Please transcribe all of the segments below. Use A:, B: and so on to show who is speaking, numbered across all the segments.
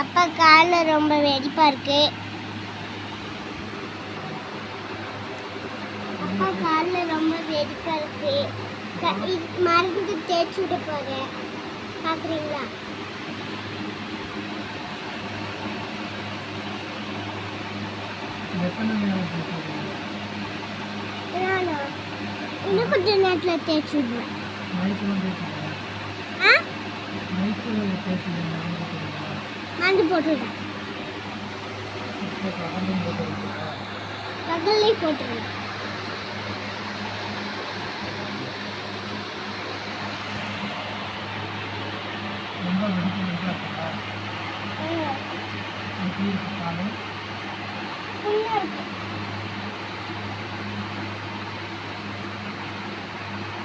A: அப்பா காலில் ரொம்ப வெடிப்பா இருக்கு. அப்பா காலில் ரொம்ப வெடிப்பா இருக்கு. மருந்து தேய்ச்சி விட போறேன். பார்க்குறீங்களா? இன்னும் கொஞ்சம் நேரத்தில் தேய்ச்சி விடுவேன். மருந்து போட்டுவிட்டேன். பகல்லையும் போட்டுருவேன்.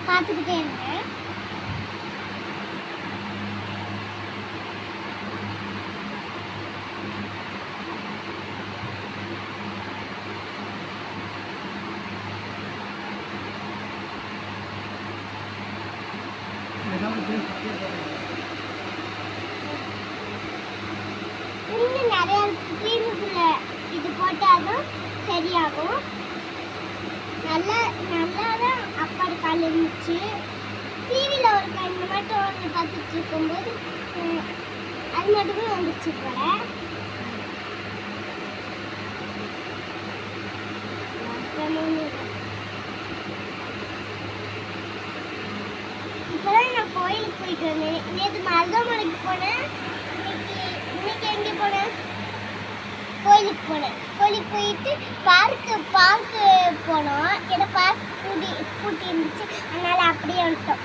A: பார்த்துக்கிட்டே இருந்தேன். இன்னும் நிறைய கிரீமுக்குள்ள இது போட்டாலும் சரியாகும். நல்லா தான் அப்பாடு கால் இருந்துச்சு. டிவியில் ஒரு இந்த மட்டும் ஒன்று பார்த்துட்டு இருக்கும்போது அது மட்டுமே வந்துச்சு போல. இப்போதான் நான் கோயிலுக்கு போயிட்டு வந்தேன். நேற்று மருதமலைக்கு போனேன். இன்னைக்கு எங்கே போனேன்? கோயிலுக்கு போனேன். கோயிலுக்கு போயிட்டு பார்க்கு போனோம். ஏன்னா பார்க் பூட்டி இருந்துச்சு. அதனால அப்படியே வந்துட்டோம்.